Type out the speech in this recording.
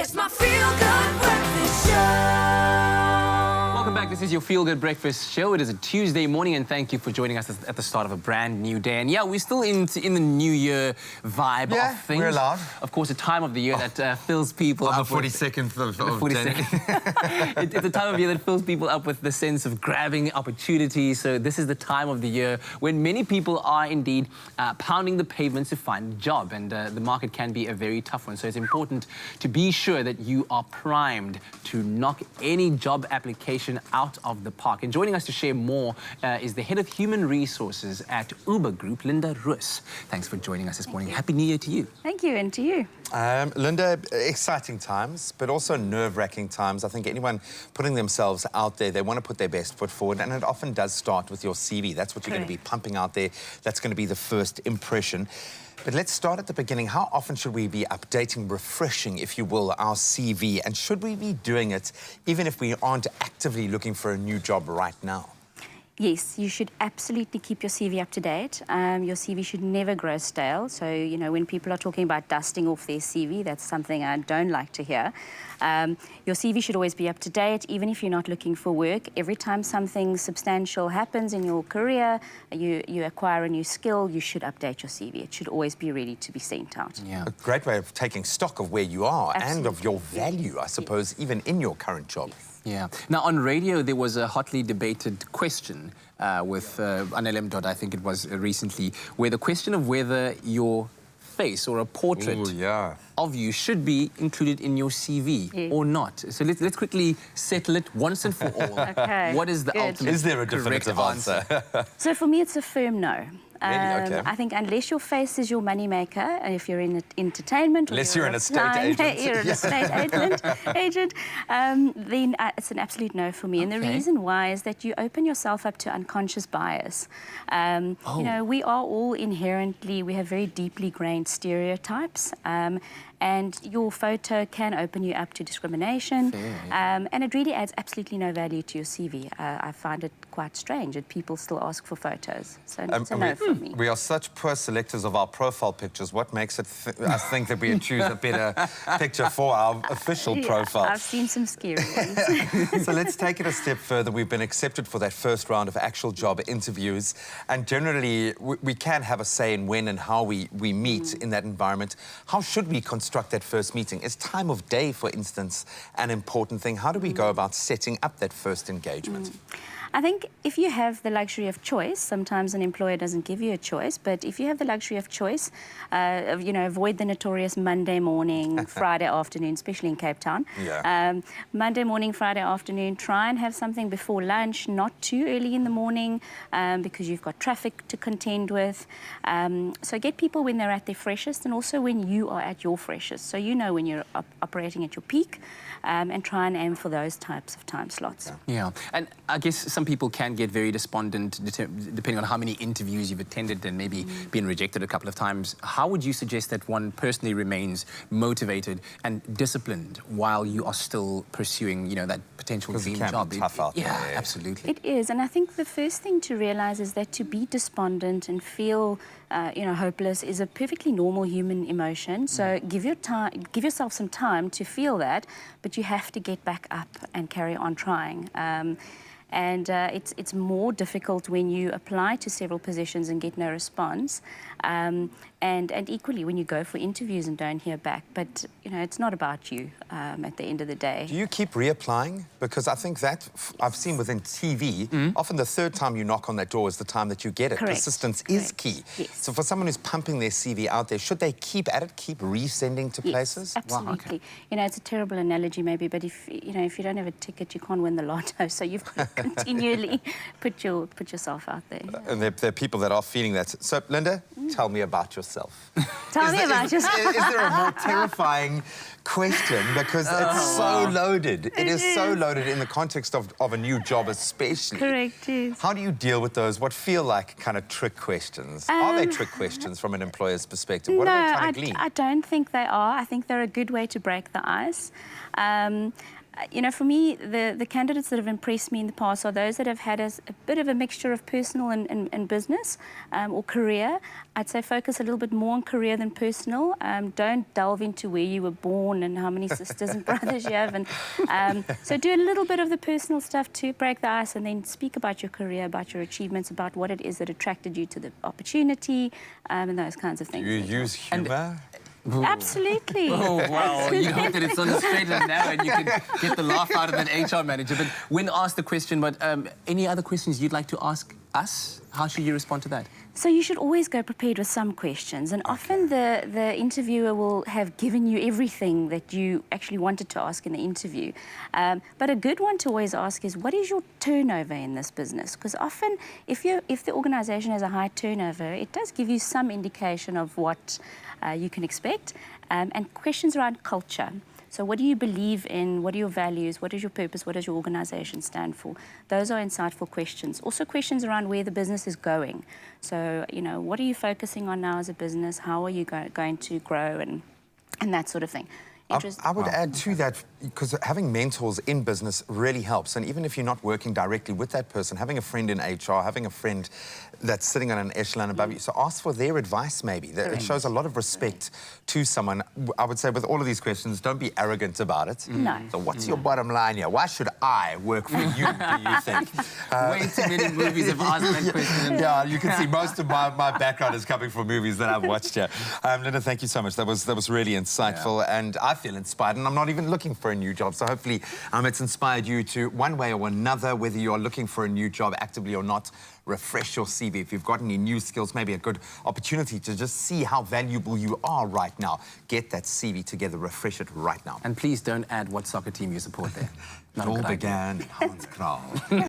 It's my feel-good breakfast show. Welcome back. This is your Feel Good Breakfast Show. It is a Tuesday morning, and thank you for joining us at the start of a brand new day. And yeah, we're still in the New Year vibe of things. We're allowed. Of course, a time of the year that fills people on up the 42nd of January. It's a time of year that fills people up with the sense of grabbing opportunities. So this is the time of the year when many people are indeed pounding the pavements to find a job, and the market can be a very tough one. So it's important to be sure that you are primed to knock any job application out of the park. And joining us to share more is the Head of Human Resources at Ooba Group, Roos. Thanks for joining us this morning. Happy New Year to you. Thank you, and to you. Linda, exciting times, but also nerve-wracking times. I think anyone putting themselves out there, they want to put their best foot forward, and it often does start with your CV. That's what you're going to be pumping out there. That's going to be the first impression. But let's start at the beginning. How often should we be updating, refreshing, if you will, our CV? And should we be doing it even if we aren't actively looking for a new job right now? Yes, you should absolutely keep your CV up to date. Your CV should never grow stale. So, you know, when people are talking about dusting off their CV, that's something I don't like to hear. Your CV should always be up to date, even if you're not looking for work. Every time something substantial happens in your career, you acquire a new skill, you should update your CV. It should always be ready to be sent out. Yeah. A great way of taking stock of where you are and of your value, I suppose, even in your current job. Yes. Yeah. Now, on radio, there was a hotly debated question with Anelem, I think it was recently, where the question of whether your face or a portrait of you should be included in your CV or not. So let's quickly settle it once and for all. Okay. What is the ultimate? Is there a definitive answer? So for me, it's a firm no. Really? Okay. I think unless your face is your moneymaker, and if you're in entertainment, or unless you're an estate agent, you're an estate agent, then it's an absolute no for me. And the reason why is that you open yourself up to unconscious bias. You know, we are all inherently, we have very deeply grained stereotypes. And your photo can open you up to discrimination. And it really adds absolutely no value to your CV. I find it quite strange that people still ask for photos. So it's a no for me. We are such poor selectors of our profile pictures. What makes us think that we choose a better picture for our official profile? I've seen some scary ones. So let's take it a step further. We've been accepted for that first round of actual job interviews. And generally, we can have a say in when and how we meet in that environment. How should we construct that first meeting? Is time of day, for instance, an important thing? How do we go about setting up that first engagement? I think if you have the luxury of choice, sometimes an employer doesn't give you a choice, but if you have the luxury of choice, you know, avoid the notorious Monday morning, Friday afternoon, especially in Cape Town. Monday morning, Friday afternoon, try and have something before lunch, not too early in the morning, because you've got traffic to contend with. So get people when they're at their freshest, and also when you are at your freshest. So you know when you're operating at your peak, and try and aim for those types of time slots. Yeah, and I guess some people can get very despondent depending on how many interviews you've attended and maybe been rejected a couple of times. How would you suggest that one personally remains motivated and disciplined while you are still pursuing, you know, that potential dream job? Be tough out there. Yeah, absolutely. It is, and I think the first thing to realize is that to be despondent and feel you know, hopeless is a perfectly normal human emotion. So give yourself some time to feel that, but you have to get back up and carry on trying. And it's more difficult when you apply to several positions and get no response, and equally when you go for interviews and don't hear back. But you know, it's not about you at the end of the day. Do you keep reapplying? Because I think that I've seen within TV, often the third time you knock on that door is the time that you get it. Correct. Persistence is key. Yes. So for someone who's pumping their CV out there, should they keep at it, keep resending to places? Absolutely. Wow, okay. You know, it's a terrible analogy maybe, but if you know, if you don't have a ticket, you can't win the lotto. So you've got to continually put yourself out there. And there are people that are feeling that. So Linda, tell me about yourself. Tell me about yourself. Is there a more terrifying question? Because it's so loaded. It is so loaded in the context of a new job especially. Correct, yes. How do you deal with those, what feel like kind of trick questions? Are they trick questions from an employer's perspective? What are they trying to glean? I don't think they are. I think they're a good way to break the ice. You know, for me, the candidates that have impressed me in the past are those that have had a bit of a mixture of personal and business or career. I'd say focus a little bit more on career than personal. Don't delve into where you were born and how many sisters and brothers you have. And so do a little bit of the personal stuff to break the ice, and then speak about your career, about your achievements, about what it is that attracted you to the opportunity, and those kinds of things. You use humour? Absolutely. Oh, wow. You hope that it's on the straight and narrow and you can get the laugh out of that HR manager. But when asked the question, but any other questions you'd like to ask us? How should you respond to that? So you should always go prepared with some questions, and often the interviewer will have given you everything that you actually wanted to ask in the interview. But a good one to always ask is, what is your turnover in this business? Because often, if the organisation has a high turnover, it does give you some indication of what you can expect. And questions around culture. So what do you believe in? What are your values? What is your purpose? What does your organisation stand for? Those are insightful questions. Also questions around where the business is going. So, you know, what are you focusing on now as a business? How are you going to grow and that sort of thing. I would add to that, because having mentors in business really helps. And even if you're not working directly with that person, having a friend in HR, having a friend that's sitting on an echelon above you, so ask for their advice maybe. It shows a lot of respect to someone. I would say with all of these questions, don't be arrogant about it. No. So what's your bottom line here? Why should I work for you, do you think? Way too many movies have asked that question. Yeah, you can see most of my background is coming from movies that I've watched here. Linda, thank you so much. That was really insightful, and I feel inspired, and I'm not even looking for a new job. So hopefully it's inspired you to, one way or another, whether you're looking for a new job actively or not, refresh your CV. If you've got any new skills, maybe a good opportunity to just see how valuable you are right now. Get that CV together, refresh it right now. And please don't add what soccer team you support there. Not a It all good idea. began Hans Kraal.